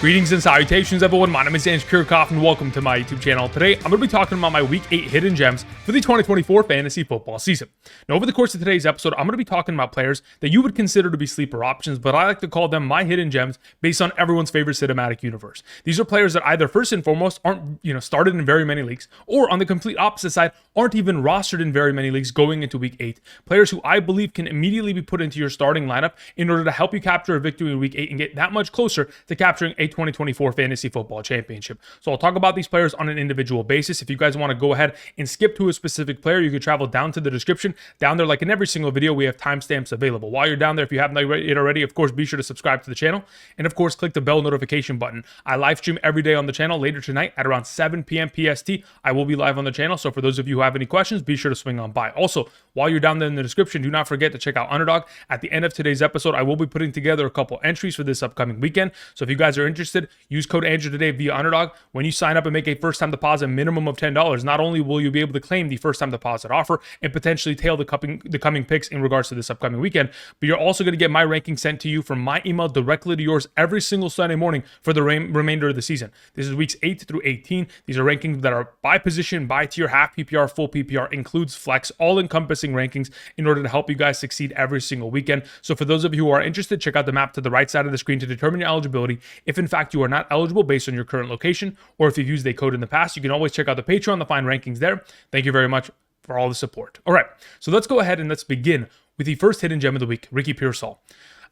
Greetings and salutations, everyone. My name is Andrew Kirchhoff, and welcome to my YouTube channel. Today, I'm going to be talking about my Week 8 hidden gems for the 2024 fantasy football season. Now, over the course of today's episode, I'm going to be talking about players that you would consider to be sleeper options, but I like to call them my hidden gems based on everyone's favorite cinematic universe. These are players that either first and foremost aren't, started in very many leagues, or on the complete opposite side, aren't even rostered in very many leagues going into Week 8. Players who I believe can immediately be put into your starting lineup in order to help you capture a victory in Week 8 and get that much closer to capturing a 2024 fantasy football championship. So I'll talk about these players on an individual basis. If you guys want to go ahead and skip to a specific player, you can travel down to the description. Down there, like in every single video, we have timestamps available. While you're down there, if you haven't it already, of course, be sure to subscribe to the channel. And of course, click the bell notification button. I live stream every day on the channel. Later tonight at around 7 p.m. PST, I will be live on the channel. So for those of you who have any questions, be sure to swing on by. Also, while you're down there in the description, do not forget to check out Underdog. At the end of today's episode, I will be putting together a couple entries for this upcoming weekend. So if you guys are interested, use code Andrew today via Underdog. When you sign up and make a first-time deposit minimum of $10, not only will you be able to claim the first-time deposit offer and potentially tail the coming picks in regards to this upcoming weekend, but you're also going to get my rankings sent to you from my email directly to yours every single Sunday morning for the remainder of the season. This is weeks 8 through 18. These are rankings that are by position, by tier, half PPR, full PPR, includes flex, all-encompassing rankings in order to help you guys succeed every single weekend. So for those of you who are interested, check out the map to the right side of the screen to determine your eligibility. If in fact you are not eligible based on your current location, or if you've used a code in the past, you can always check out the Patreon to find rankings there. Thank you very much for all the support. All right, so let's go ahead and let's begin with the first hidden gem of the week, Ricky Pearsall.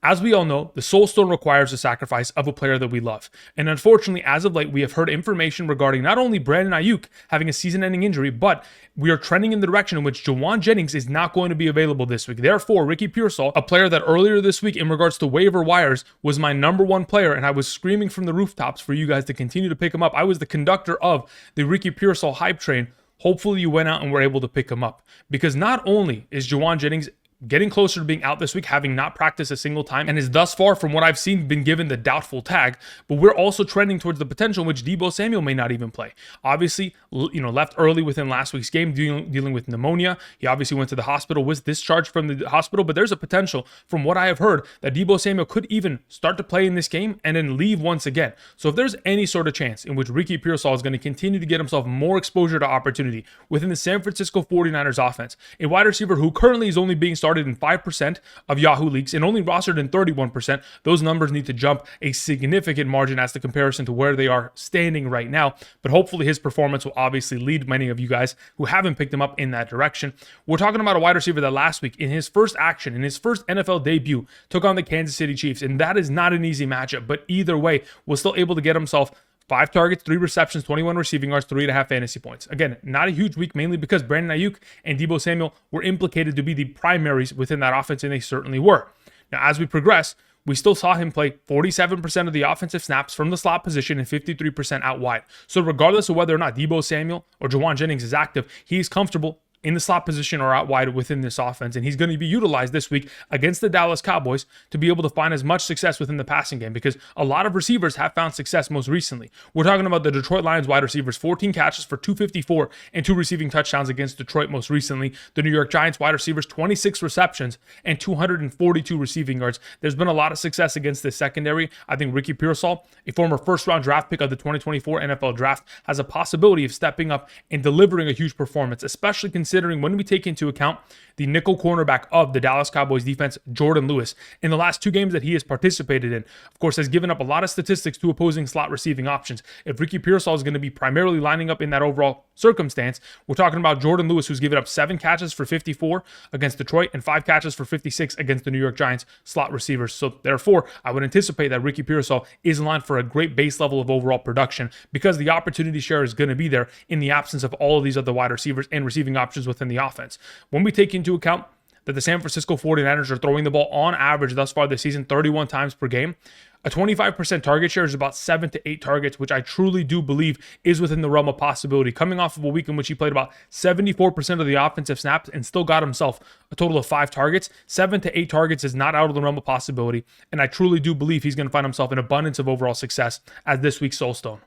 As we all know, the Soul Stone requires the sacrifice of a player that we love. And unfortunately, as of late, we have heard information regarding not only Brandon Ayuk having a season-ending injury, but we are trending in the direction in which Jauan Jennings is not going to be available this week. Therefore, Ricky Pearsall, a player that earlier this week in regards to waiver wires was my #1 player, and I was screaming from the rooftops for you guys to continue to pick him up. I was the conductor of the Ricky Pearsall hype train. Hopefully you went out and were able to pick him up, because not only is Jauan Jennings getting closer to being out this week, having not practiced a single time, and is thus far, from what I've seen, been given the doubtful tag, but we're also trending towards the potential in which Deebo Samuel may not even play. Obviously, left early within last week's game, dealing with pneumonia. He obviously went to the hospital, was discharged from the hospital, but there's a potential, from what I have heard, that Deebo Samuel could even start to play in this game and then leave once again. So if there's any sort of chance in which Ricky Pearsall is going to continue to get himself more exposure to opportunity within the San Francisco 49ers offense, a wide receiver who currently is only being started in 5% of Yahoo leagues and only rostered in 31%. Those numbers need to jump a significant margin as the comparison to where they are standing right now. But hopefully his performance will obviously lead many of you guys who haven't picked him up in that direction. We're talking about a wide receiver that last week, in his first action, in his first NFL debut, took on the Kansas City Chiefs. And that is not an easy matchup, but either way, was still able to get himself 5 targets, 3 receptions, 21 receiving yards, 3.5 fantasy points. Again, not a huge week, mainly because Brandon Ayuk and Deebo Samuel were implicated to be the primaries within that offense, and they certainly were. Now, as we progress, we still saw him play 47% of the offensive snaps from the slot position and 53% out wide. So regardless of whether or not Deebo Samuel or Jauan Jennings is active, he's comfortable in the slot position or out wide within this offense, and he's going to be utilized this week against the Dallas Cowboys to be able to find as much success within the passing game, because a lot of receivers have found success most recently. We're talking about the Detroit Lions wide receivers, 14 catches for 254 and 2 receiving touchdowns against Detroit most recently. The New York Giants wide receivers, 26 receptions and 242 receiving yards. There's been a lot of success against this secondary. I think Ricky Pearsall, a former first-round draft pick of the 2024 NFL Draft, has a possibility of stepping up and delivering a huge performance, especially considering when we take into account the nickel cornerback of the Dallas Cowboys defense, Jordan Lewis, in the last 2 games that he has participated in, of course, has given up a lot of statistics to opposing slot receiving options. If Ricky Pearsall is going to be primarily lining up in that overall circumstance, we're talking about Jordan Lewis, who's given up 7 catches for 54 against Detroit and 5 catches for 56 against the New York Giants slot receivers. So therefore, I would anticipate that Ricky Pearsall is in line for a great base level of overall production, because the opportunity share is going to be there in the absence of all of these other wide receivers and receiving options within the offense. When we take into account that the San Francisco 49ers are throwing the ball on average thus far this season 31 times per game, a 25% target share is about 7 to 8 targets, which I truly do believe is within the realm of possibility. Coming off of a week in which he played about 74% of the offensive snaps and still got himself a total of 5 targets, 7 to 8 targets is not out of the realm of possibility. And I truly do believe he's going to find himself an abundance of overall success as this week's Soul Stone.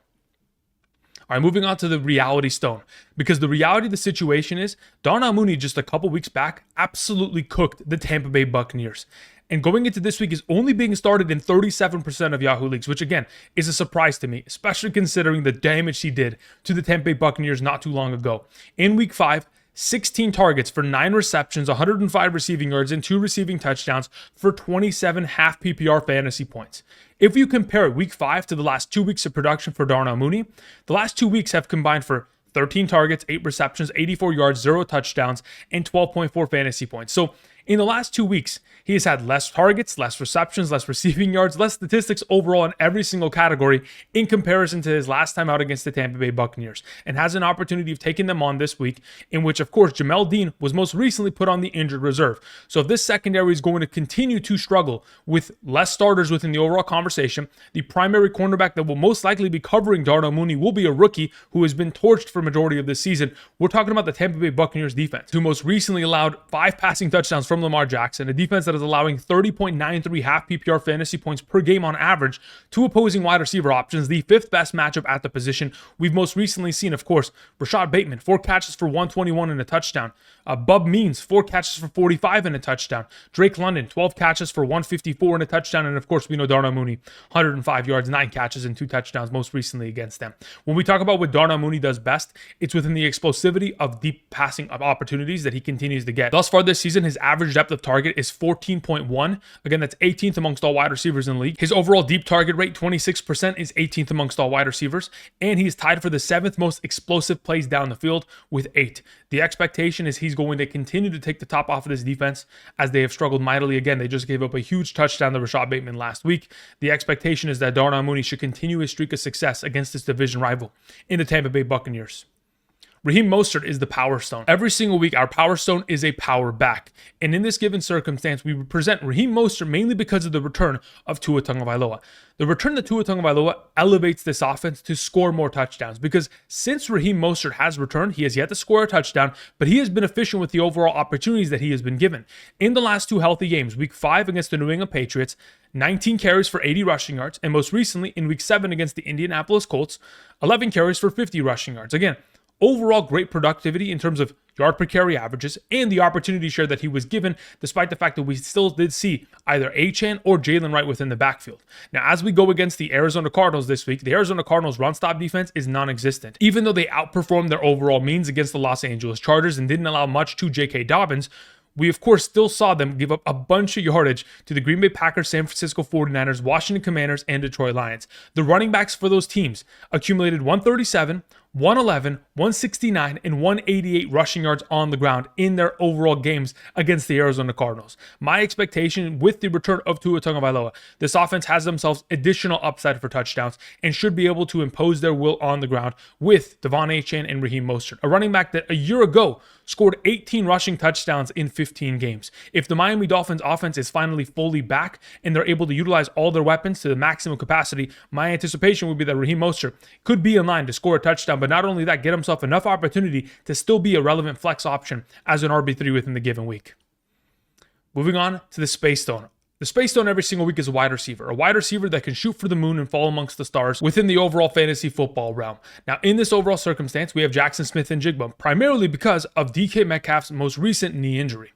All right, moving on to the reality stone, because the reality of the situation is Darnell Mooney just a couple weeks back absolutely cooked the Tampa Bay Buccaneers. and going into this week is only being started in 37% of Yahoo leagues, which again is a surprise to me, especially considering the damage he did to the Tampa Bay Buccaneers not too long ago. In week 5, 16 targets for 9 receptions, 105 receiving yards, and 2 receiving touchdowns for 27 half PPR fantasy points. If you compare week 5 to the last 2 weeks of production for Darnell Mooney, the last 2 weeks have combined for 13 targets, 8 receptions, 84 yards, 0 touchdowns, and 12.4 fantasy points. So in the last 2 weeks, he has had less targets, less receptions, less receiving yards, less statistics overall in every single category in comparison to his last time out against the Tampa Bay Buccaneers, and has an opportunity of taking them on this week, in which, of course, Jamel Dean was most recently put on the injured reserve. So if this secondary is going to continue to struggle with less starters within the overall conversation, the primary cornerback that will most likely be covering Darnell Mooney will be a rookie who has been torched for majority of this season. We're talking about the Tampa Bay Buccaneers defense, who most recently allowed 5 passing touchdowns from Lamar Jackson, a defense that is allowing 30.93 half PPR fantasy points per game on average to opposing wide receiver options, the 5th best matchup at the position. We've most recently seen, of course, Rashad Bateman, 4 catches for 121 and a touchdown. Bub Means, 4 catches for 45 and a touchdown. Drake London, 12 catches for 154 and a touchdown. And of course, we know Darnell Mooney, 105 yards, 9 catches, and 2 touchdowns most recently against them. When we talk about what Darnell Mooney does best, it's within the explosivity of deep passing opportunities that he continues to get. Thus far this season, his average depth of target is 14.1. Again, that's 18th amongst all wide receivers in the league. His overall deep target rate, 26%, is 18th amongst all wide receivers. And he's tied for the 7th most explosive plays down the field with 8. The expectation is he's going to continue to take the top off of this defense as they have struggled mightily. Again, they just gave up a huge touchdown to Rashad Bateman last week. The expectation is that Darnell Mooney should continue his streak of success against this division rival in the Tampa Bay Buccaneers. RAHEEM Mostert is the power stone. Every single week, our power stone is a power back. And in this given circumstance, we present RAHEEM Mostert mainly because of the return of Tua Tagovailoa. The return of Tua Tagovailoa elevates this offense to score more touchdowns, because since RAHEEM Mostert has returned, he has yet to score a touchdown, but he has been efficient with the overall opportunities that he has been given. In the last 2 healthy games, week 5 against the New England Patriots, 19 carries for 80 rushing yards, and most recently in week 7 against the Indianapolis Colts, 11 carries for 50 rushing yards. Again, overall great productivity in terms of yard per carry averages and the opportunity share that he was given, despite the fact that we still did see either Achane or Jalen Wright within the backfield. Now, as we go against the Arizona Cardinals this week, the Arizona Cardinals run stop defense is non-existent. Even though they outperformed their overall means against the Los Angeles Chargers and didn't allow much to J.K. Dobbins, we, of course, still saw them give up a bunch of yardage to the Green Bay Packers, San Francisco 49ers, Washington Commanders, and Detroit Lions. The running backs for those teams accumulated 137, 111, 169, and 188 rushing yards on the ground in their overall games against the Arizona Cardinals. My expectation with the return of Tua Tagovailoa, this offense has themselves additional upside for touchdowns and should be able to impose their will on the ground with Devon Achane and RAHEEM Mostert, a running back that a year ago scored 18 rushing touchdowns in 15 games. If the Miami Dolphins offense is finally fully back and they're able to utilize all their weapons to the maximum capacity, my anticipation would be that RAHEEM Mostert could be in line to score a touchdown, but not only that, get himself enough opportunity to still be a relevant flex option as an RB3 within the given week. Moving on to the Space Stone. The Space Stone every single week is a wide receiver that can shoot for the moon and fall amongst the stars within the overall fantasy football realm. Now, in this overall circumstance, we have Jaxon, Smith-Njigba, primarily because of DK Metcalf's most recent knee injury.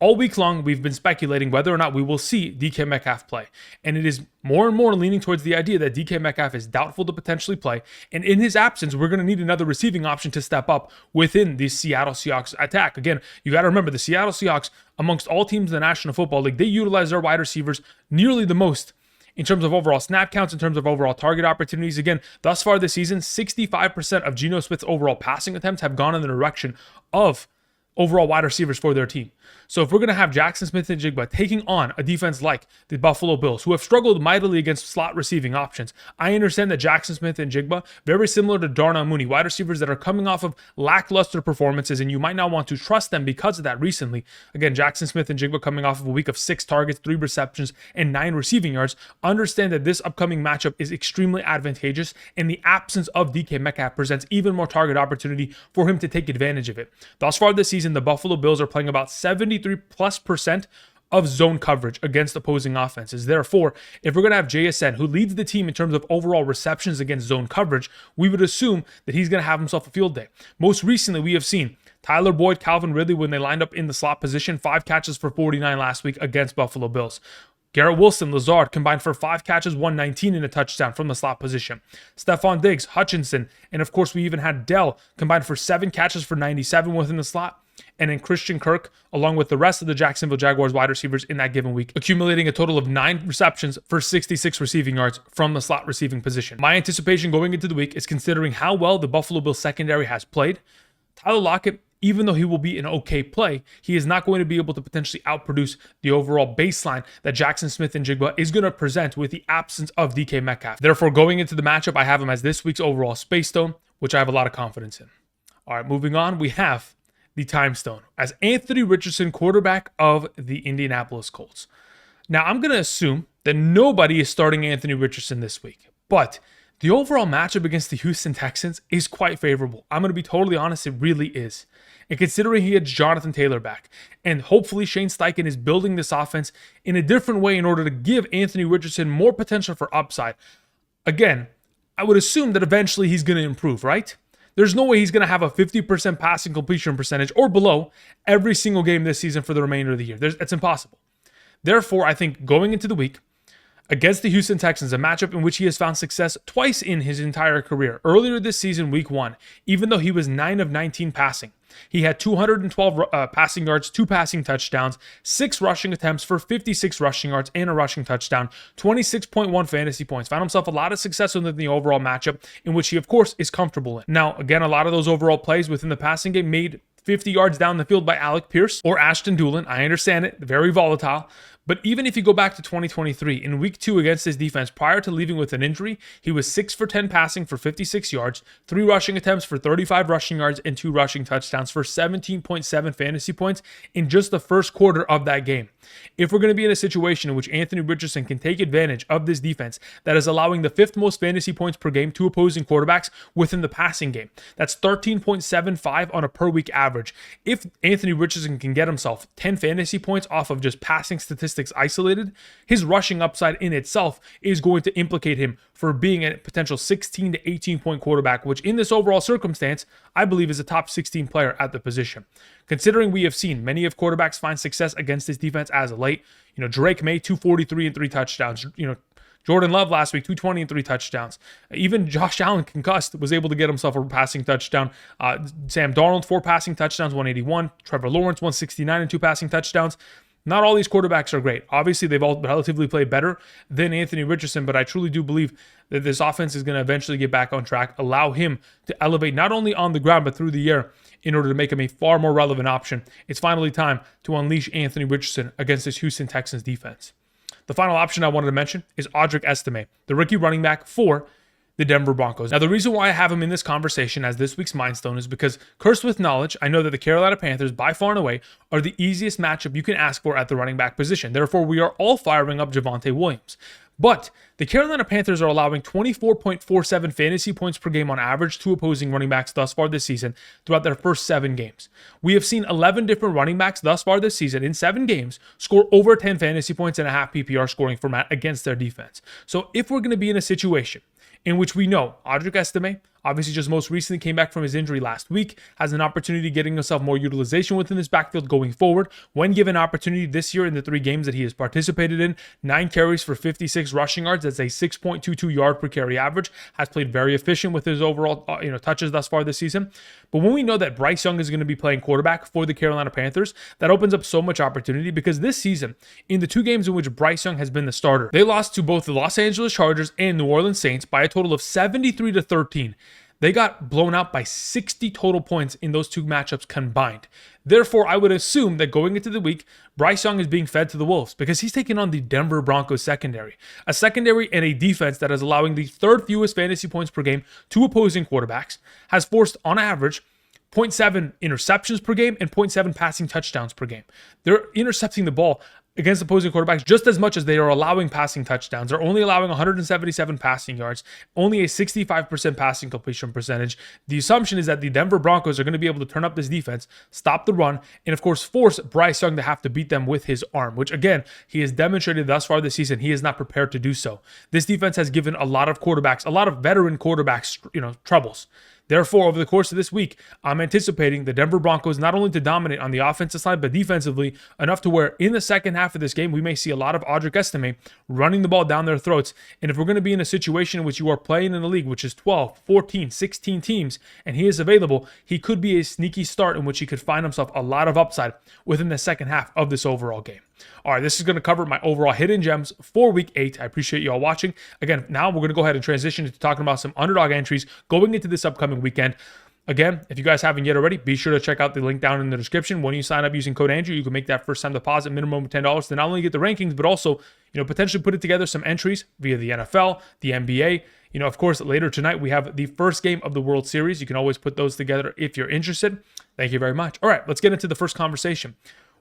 All week long, we've been speculating whether or not we will see DK Metcalf play. And it is more and more leaning towards the idea that DK Metcalf is doubtful to potentially play. And in his absence, we're going to need another receiving option to step up within the Seattle Seahawks attack. Again, you got to remember, the Seattle Seahawks, amongst all teams in the National Football League, they utilize their wide receivers nearly the most in terms of overall snap counts, in terms of overall target opportunities. Again, thus far this season, 65% of Geno Smith's overall passing attempts have gone in the direction of overall wide receivers for their team. So if we're going to have Jaxon, Smith-Njigba taking on a defense like the Buffalo Bills, who have struggled mightily against slot receiving options, I understand that Jaxon, Smith-Njigba, very similar to Darnell Mooney, wide receivers that are coming off of lackluster performances, and you might not want to trust them because of that recently. Again, Jaxon, Smith-Njigba coming off of a week of 6 targets, 3 receptions, and 9 receiving yards. Understand that this upcoming matchup is extremely advantageous, and the absence of DK Metcalf presents even more target opportunity for him to take advantage of it. Thus far this season, the Buffalo Bills are playing about 73+% of zone coverage against opposing offenses. Therefore, if we're going to have JSN, who leads the team in terms of overall receptions against zone coverage, we would assume that he's going to have himself a field day. Most recently, we have seen Tyler Boyd, Calvin Ridley, when they lined up in the slot position, 5 catches for 49 last week against Buffalo Bills. Garrett Wilson, Lazard combined for 5 catches, 119 and a touchdown from the slot position. Stephon Diggs, Hutchinson, and of course we even had Dell combined for 7 catches for 97 within the slot. And then Christian Kirk, along with the rest of the Jacksonville Jaguars wide receivers in that given week, accumulating a total of 9 receptions for 66 receiving yards from the slot receiving position. My anticipation going into the week is considering how well the Buffalo Bills secondary has played. Tyler Lockett, even though he will be an okay play, he is not going to be able to potentially outproduce the overall baseline that Jaxon Smith-Njigba is going to present with the absence of DK Metcalf. Therefore, going into the matchup, I have him as this week's overall space stone, which I have a lot of confidence in. All right, moving on, we have the time stone as Anthony Richardson, quarterback of the Indianapolis Colts. Now, I'm going to assume that nobody is starting Anthony Richardson this week, but the overall matchup against the Houston Texans is quite favorable. I'm going to be totally honest, it really is. And considering he had Jonathan Taylor back, and hopefully Shane Steichen is building this offense in a different way in order to give Anthony Richardson more potential for upside. Again, I would assume that eventually he's going to improve, right? There's no way he's going to have a 50% passing completion percentage or below every single game this season for the remainder of the year. It's impossible. Therefore, I think going into the week against the Houston Texans, a matchup in which he has found success twice in his entire career. Earlier this season, week 1, even though he was 9 of 19 passing, he had 212 passing yards, 2 passing touchdowns, 6 rushing attempts for 56 rushing yards and a rushing touchdown, 26.1 fantasy points. Found himself a lot of success within the overall matchup in which he, of course, is comfortable in. Now, again, a lot of those overall plays within the passing game made 50 yards down the field by Alec Pierce or Ashton Dulin. I understand it, very volatile. But even if you go back to 2023, in week 2 against his defense, prior to leaving with an injury, he was 6 for 10 passing for 56 yards, 3 rushing attempts for 35 rushing yards, and 2 rushing touchdowns for 17.7 fantasy points in just the first quarter of that game. If we're going to be in a situation in which Anthony Richardson can take advantage of this defense that is allowing the 5th most fantasy points per game to opposing quarterbacks within the passing game, that's 13.75 on a per week average. If Anthony Richardson can get himself 10 fantasy points off of just passing statistics isolated, his rushing upside in itself is going to implicate him for being a potential 16 to 18 point quarterback, which in this overall circumstance, I believe is a top 16 player at the position. Considering we have seen many of quarterbacks find success against this defense as of late, Drake May, 243 and 3 touchdowns, Jordan Love last week, 220 and 3 touchdowns. Even Josh Allen, concussed, was able to get himself a passing touchdown. Sam Darnold, 4 passing touchdowns, 181. Trevor Lawrence, 169 and 2 passing touchdowns. Not all these quarterbacks are great. Obviously, they've all relatively played better than Anthony Richardson, but I truly do believe that this offense is going to eventually get back on track, allow him to elevate not only on the ground, but through the air in order to make him a far more relevant option. It's finally time to unleash Anthony Richardson against this Houston Texans defense. The final option I wanted to mention is AUDRIC ESTIME, the rookie running back for the Denver Broncos. Now, the reason why I have him in this conversation as this week's milestone is because, cursed with knowledge, I know that the Carolina Panthers, by far and away, are the easiest matchup you can ask for at the running back position. Therefore, we are all firing up Javonte Williams. But the Carolina Panthers are allowing 24.47 fantasy points per game on average to opposing running backs thus far this season throughout their first 7 games. We have seen 11 different running backs thus far this season in 7 games score over 10 fantasy points in a half PPR scoring format against their defense. So if we're going to be in a situation in which we know AUDRIC ESTIME obviously just most recently came back from his injury last week, has an opportunity getting himself more utilization within this backfield going forward. When given opportunity this year in the 3 games that he has participated in, 9 carries for 56 rushing yards. That's a 6.22 yard per carry average. Has played very efficient with his overall touches thus far this season. But when we know that Bryce Young is going to be playing quarterback for the Carolina Panthers, that opens up so much opportunity because this season, in the 2 games in which Bryce Young has been the starter, they lost to both the Los Angeles Chargers and New Orleans Saints by a total of 73-13. They got blown out by 60 total points in those 2 matchups combined. Therefore, I would assume that going into the week, Bryce Young is being fed to the Wolves because he's taking on the Denver Broncos secondary. A secondary and a defense that is allowing the 3rd fewest fantasy points per game to opposing quarterbacks, has forced on average 0.7 interceptions per game and 0.7 passing touchdowns per game. They're intercepting the ball against opposing quarterbacks just as much as they are allowing passing touchdowns. They're only allowing 177 passing yards, only a 65% passing completion percentage. The assumption is that the Denver Broncos are going to be able to turn up this defense, stop the run, and of course force Bryce Young to have to beat them with his arm, which again, he has demonstrated thus far this season he is not prepared to do so. This defense has given a lot of quarterbacks, a lot of veteran quarterbacks, troubles. Therefore, over the course of this week, I'm anticipating the Denver Broncos not only to dominate on the offensive side, but defensively enough to where in the second half of this game, we may see a lot of AUDRIC ESTIME running the ball down their throats. And if we're going to be in a situation in which you are playing in the league, which is 12, 14, 16 teams, and he is available, he could be a sneaky start in which he could find himself a lot of upside within the second half of this overall game. All right, this is going to cover my overall hidden gems for week 8. I appreciate you all watching. Again, now we're going to go ahead and transition into talking about some underdog entries going into this upcoming weekend. Again, if you guys haven't yet already, be sure to check out the link down in the description. When you sign up using code Andrew, you can make that first time deposit minimum of $10 to not only get the rankings, but also, potentially put it together some entries via the NFL, the NBA. Of course, later tonight, we have the first game of the World Series. You can always put those together if you're interested. Thank you very much. All right, let's get into the first conversation,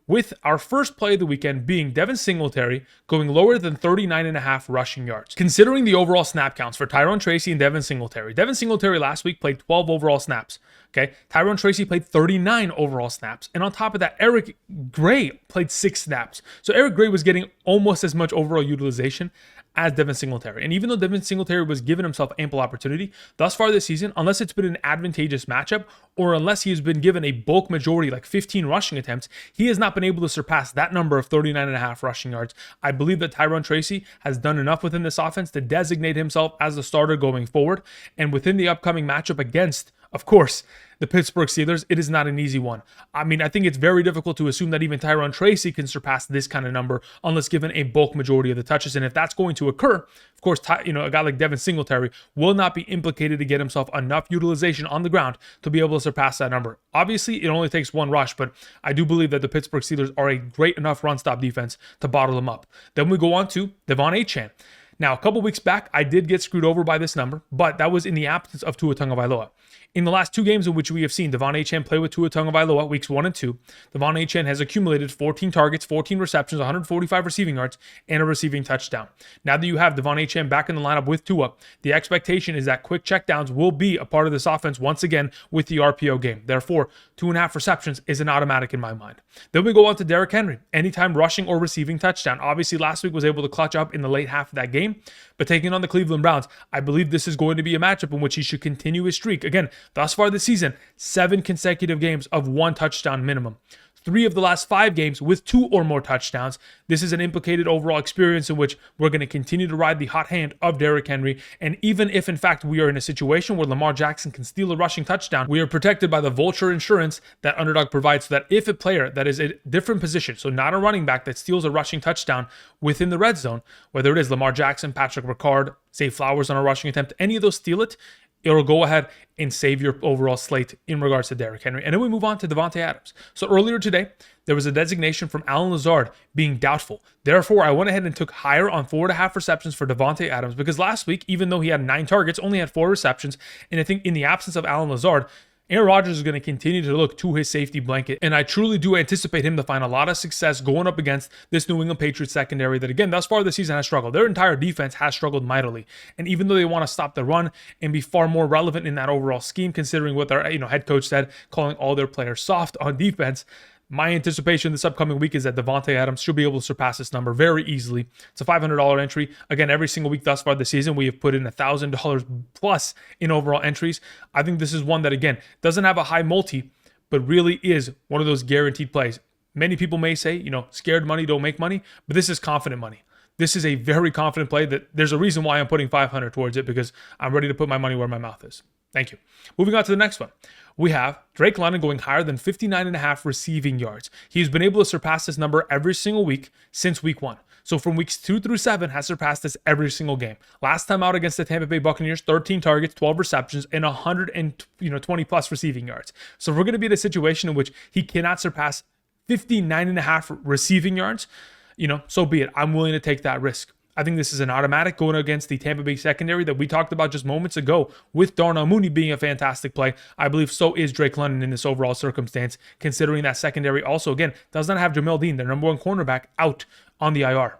with our first play of the weekend being Devin Singletary going lower than 39.5 rushing yards. Considering the overall snap counts for Tyrone Tracy and Devin Singletary last week played 12 overall snaps. Okay, Tyrone Tracy played 39 overall snaps. And on top of that, Eric Gray played 6 snaps. So Eric Gray was getting almost as much overall utilization as Devin Singletary. And even though Devin Singletary was given himself ample opportunity thus far this season, unless it's been an advantageous matchup or unless he has been given a bulk majority, like 15 rushing attempts, he has not been able to surpass that number of 39.5 rushing yards. I believe that Tyrone Tracy has done enough within this offense to designate himself as the starter going forward. And within the upcoming matchup against, of course, the Pittsburgh Steelers, it is not an easy one. I mean, I think it's very difficult to assume that even Tyrone Tracy can surpass this kind of number unless given a bulk majority of the touches. And if that's going to occur, of course, a guy like Devin Singletary will not be implicated to get himself enough utilization on the ground to be able to surpass that number. Obviously, it only takes one rush, but I do believe that the Pittsburgh Steelers are a great enough run-stop defense to bottle them up. Then we go on to Devon Achane. Now, a couple weeks back, I did get screwed over by this number, but that was in the absence of Tua Tagovailoa. In the last 2 games in which we have seen Devon Achane play with Tua Tagovailoa, weeks 1 and 2, Devon Achane has accumulated 14 targets, 14 receptions, 145 receiving yards, and a receiving touchdown. Now that you have Devon Achane back in the lineup with Tua, the expectation is that quick checkdowns will be a part of this offense once again with the RPO game. Therefore, 2.5 receptions is an automatic in my mind. Then we go on to Derrick Henry. Anytime rushing or receiving touchdown. Obviously, last week was able to clutch up in the late half of that game, but taking on the Cleveland Browns, I believe this is going to be a matchup in which he should continue his streak. Again, thus far this season, 7 consecutive games of 1 touchdown minimum. 3 of the last 5 games with 2 or more touchdowns. This is an implicated overall experience in which we're going to continue to ride the hot hand of Derrick Henry. And even if, in fact, we are in a situation where Lamar Jackson can steal a rushing touchdown, we are protected by the vulture insurance that Underdog provides, so that if a player that is a different position, so not a running back, that steals a rushing touchdown within the red zone, whether it is Lamar Jackson, Patrick Ricard, Zay Flowers on a rushing attempt, any of those steal it, it'll go ahead and save your overall slate in regards to Derrick Henry. And then we move on to Davante Adams. So earlier today, there was a designation from Allen Lazard being doubtful. Therefore, I went ahead and took higher on 4.5 receptions for Davante Adams, because last week, even though he had 9 targets, only had 4 receptions. And I think in the absence of Allen Lazard, Aaron Rodgers is going to continue to look to his safety blanket, and I truly do anticipate him to find a lot of success going up against this New England Patriots secondary that, again, thus far this season has struggled. Their entire defense has struggled mightily, and even though they want to stop the run and be far more relevant in that overall scheme, considering what their head coach said, calling all their players soft on defense, my anticipation this upcoming week is that Davante Adams should be able to surpass this number very easily. It's a $500 entry. Again, every single week thus far this season, we have put in $1,000 plus in overall entries. I think this is one that, again, doesn't have a high multi, but really is one of those guaranteed plays. Many people may say, scared money don't make money, but this is confident money. This is a very confident play that there's a reason why I'm putting $500 towards it, because I'm ready to put my money where my mouth is. Thank you. Moving on to the next one. We have Drake London going higher than 59.5 receiving yards. He's been able to surpass this number every single week since week 1. So from weeks 2 through 7 has surpassed this every single game. Last time out against the Tampa Bay Buccaneers, 13 targets, 12 receptions, and 120 plus receiving yards. So if we're going to be in a situation in which he cannot surpass 59.5 receiving yards, so be it. I'm willing to take that risk. I think this is an automatic going against the Tampa Bay secondary that we talked about just moments ago, with Darnell Mooney being a fantastic play. I believe so is Drake London in this overall circumstance, considering that secondary also, again, does not have Jamel Dean, their number 1 cornerback, out on the IR.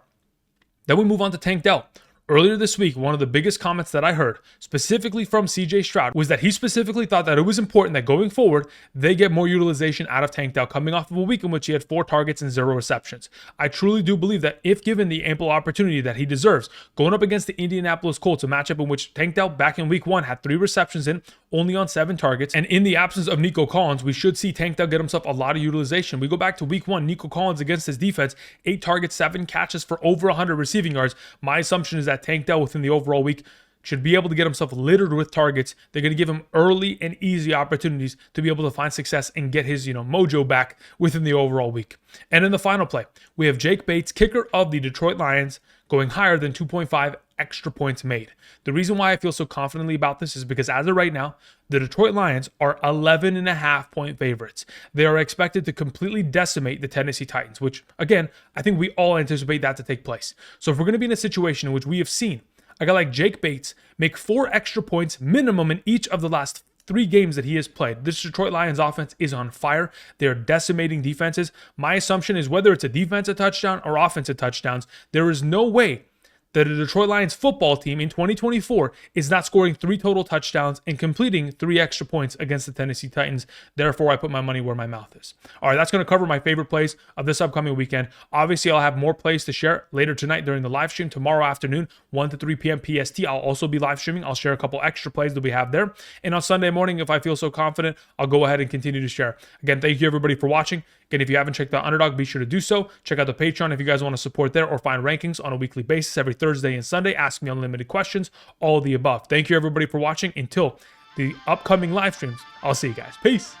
Then we move on to Tank Dell. Earlier this week, one of the biggest comments that I heard, specifically from CJ Stroud, was that he specifically thought that it was important that going forward, they get more utilization out of Tank Dell, coming off of a week in which he had 4 targets and 0 receptions. I truly do believe that if given the ample opportunity that he deserves, going up against the Indianapolis Colts, a matchup in which Tank Dell back in week 1 had 3 receptions in, only on 7 targets, and in the absence of Nico Collins, we should see Tank Dell get himself a lot of utilization. We go back to week 1, Nico Collins against his defense, 8 targets, 7 catches for over 100 receiving yards. My assumption is that Tank Dell within the overall week should be able to get himself littered with targets. They're going to give him early and easy opportunities to be able to find success and get his, mojo back within the overall week. And in the final play, we have Jake Bates, kicker of the Detroit Lions, going higher than 2.5 extra points made. The reason why I feel so confidently about this is because as of right now, the Detroit Lions are 11.5 point favorites. They are expected to completely decimate the Tennessee Titans, which again, I think we all anticipate that to take place. So if we're going to be in a situation in which we have seen a guy like Jake Bates make 4 extra points minimum in each of the last 3 games that he has played. This Detroit Lions offense is on fire. They're decimating defenses. My assumption is whether it's a defensive touchdown or offensive touchdowns, there is no way that a Detroit Lions football team in 2024 is not scoring 3 total touchdowns and completing 3 extra points against the Tennessee Titans. Therefore, I put my money where my mouth is. All right, that's going to cover my favorite plays of this upcoming weekend. Obviously, I'll have more plays to share later tonight during the live stream. Tomorrow afternoon, 1 to 3 p.m. PST, I'll also be live streaming. I'll share a couple extra plays that we have there. And on Sunday morning, if I feel so confident, I'll go ahead and continue to share. Again, thank you everybody for watching. Again, if you haven't checked out Underdog, be sure to do so. Check out the Patreon if you guys want to support there or find rankings on a weekly basis every Thursday and Sunday. Ask me unlimited questions, all of the above. Thank you everybody for watching. Until the upcoming live streams, I'll see you guys. Peace.